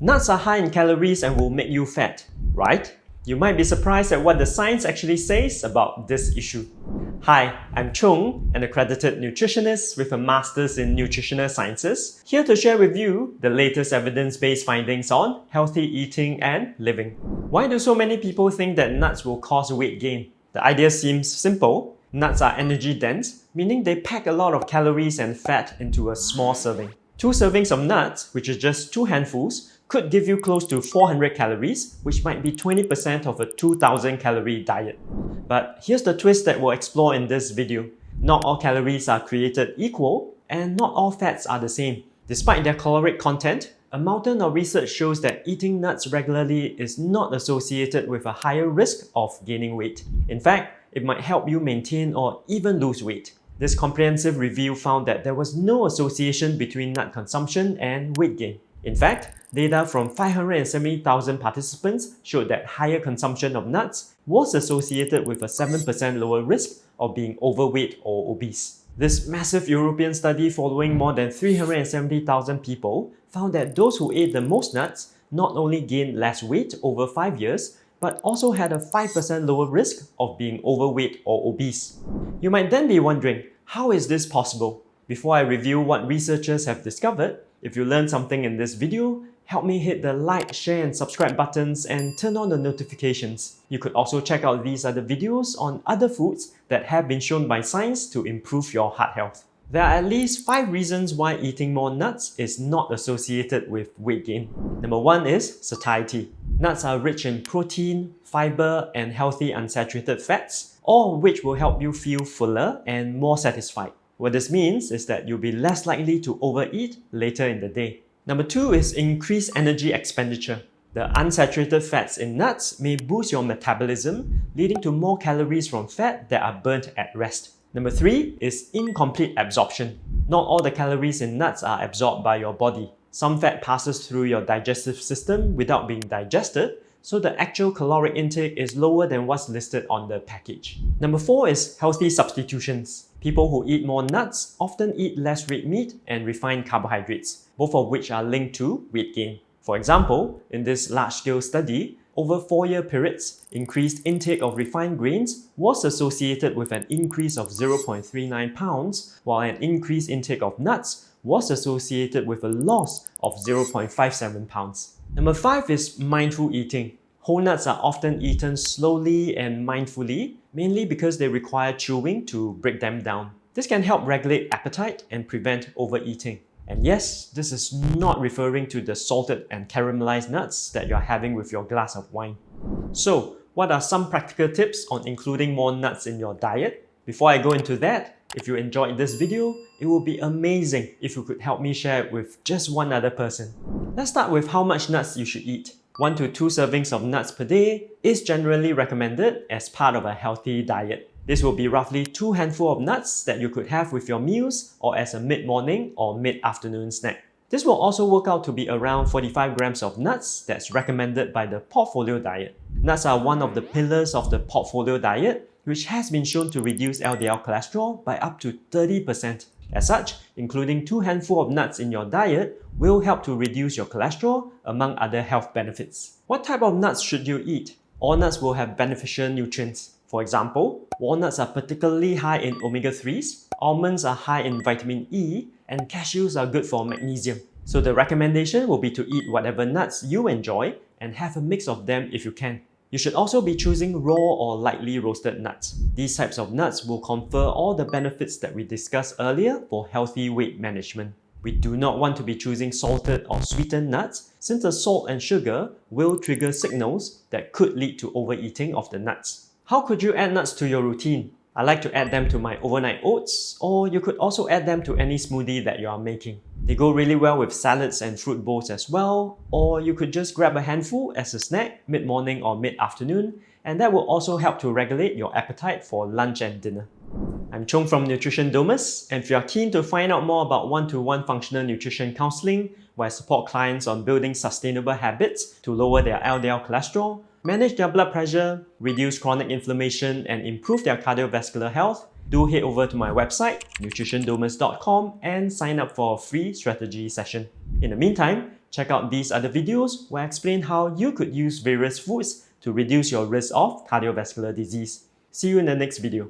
Nuts are high in calories and will make you fat, right? You might be surprised at what the science actually says about this issue. Hi, I'm Chung, an accredited nutritionist with a master's in nutritional sciences, here to share with you the latest evidence-based findings on healthy eating and living. Why do so many people think that nuts will cause weight gain? The idea seems simple. Nuts are energy dense, meaning they pack a lot of calories and fat into a small serving. 2 servings of nuts, which is just 2 handfuls, could give you close to 400 calories, which might be 20% of a 2000 calorie diet. But here's the twist that we'll explore in this video. Not all calories are created equal, and not all fats are the same. Despite their caloric content, a mountain of research shows that eating nuts regularly is not associated with a higher risk of gaining weight. In fact, it might help you maintain or even lose weight. This comprehensive review found that there was no association between nut consumption and weight gain. In fact, data from 570,000 participants showed that higher consumption of nuts was associated with a 7% lower risk of being overweight or obese. This massive European study following more than 370,000 people found that those who ate the most nuts not only gained less weight over 5 years, but also had a 5% lower risk of being overweight or obese. You might then be wondering, how is this possible? Before I review what researchers have discovered, if you learned something in this video, help me hit the like, share and subscribe buttons and turn on the notifications. You could also check out these other videos on other foods that have been shown by science to improve your heart health. There are at least 5 reasons why eating more nuts is not associated with weight gain. Number 1 is satiety. Nuts are rich in protein, fiber and healthy unsaturated fats, all of which will help you feel fuller and more satisfied. What this means is that you'll be less likely to overeat later in the day. Number 2 is increased energy expenditure. The unsaturated fats in nuts may boost your metabolism, leading to more calories from fat that are burnt at rest. Number 3 is incomplete absorption. Not all the calories in nuts are absorbed by your body. Some fat passes through your digestive system without being digested, so the actual caloric intake is lower than what's listed on the package. Number 4 is healthy substitutions. People who eat more nuts often eat less red meat and refined carbohydrates, both of which are linked to weight gain. For example, in this large-scale study, over 4-year periods, increased intake of refined grains was associated with an increase of 0.39 pounds, while an increased intake of nuts was associated with a loss of 0.57 pounds. Number 5 is mindful eating. Whole nuts are often eaten slowly and mindfully, mainly because they require chewing to break them down. This can help regulate appetite and prevent overeating. And yes, this is not referring to the salted and caramelized nuts that you're having with your glass of wine. So, what are some practical tips on including more nuts in your diet? Before I go into that, if you enjoyed this video, it would be amazing if you could help me share it with just one other person. Let's start with how much nuts you should eat. 1 to 2 servings of nuts per day is generally recommended as part of a healthy diet. This will be roughly 2 handfuls of nuts that you could have with your meals or as a mid-morning or mid-afternoon snack. This will also work out to be around 45 grams of nuts that's recommended by the portfolio diet. Nuts are one of the pillars of the portfolio diet, which has been shown to reduce LDL cholesterol by up to 30%. As such, including 2 handfuls of nuts in your diet will help to reduce your cholesterol, among other health benefits. What type of nuts should you eat? All nuts will have beneficial nutrients. For example, walnuts are particularly high in omega-3s, almonds are high in vitamin E, and cashews are good for magnesium. So the recommendation will be to eat whatever nuts you enjoy and have a mix of them if you can. You should also be choosing raw or lightly roasted nuts. These types of nuts will confer all the benefits that we discussed earlier for healthy weight management. We do not want to be choosing salted or sweetened nuts since the salt and sugar will trigger signals that could lead to overeating of the nuts. How could you add nuts to your routine? I like to add them to my overnight oats, or you could also add them to any smoothie that you are making. They go really well with salads and fruit bowls as well, or you could just grab a handful as a snack mid-morning or mid-afternoon, and that will also help to regulate your appetite for lunch and dinner. I'm Chung from Nutrition Domus, and if you are keen to find out more about one-to-one functional nutrition counseling, where I support clients on building sustainable habits to lower their LDL cholesterol, manage their blood pressure, reduce chronic inflammation, and improve their cardiovascular health, do head over to my website, nutritiondomus.com, and sign up for a free strategy session. In the meantime, Check out these other videos where I explain how you could use various foods to reduce your risk of cardiovascular disease. See you in the next video.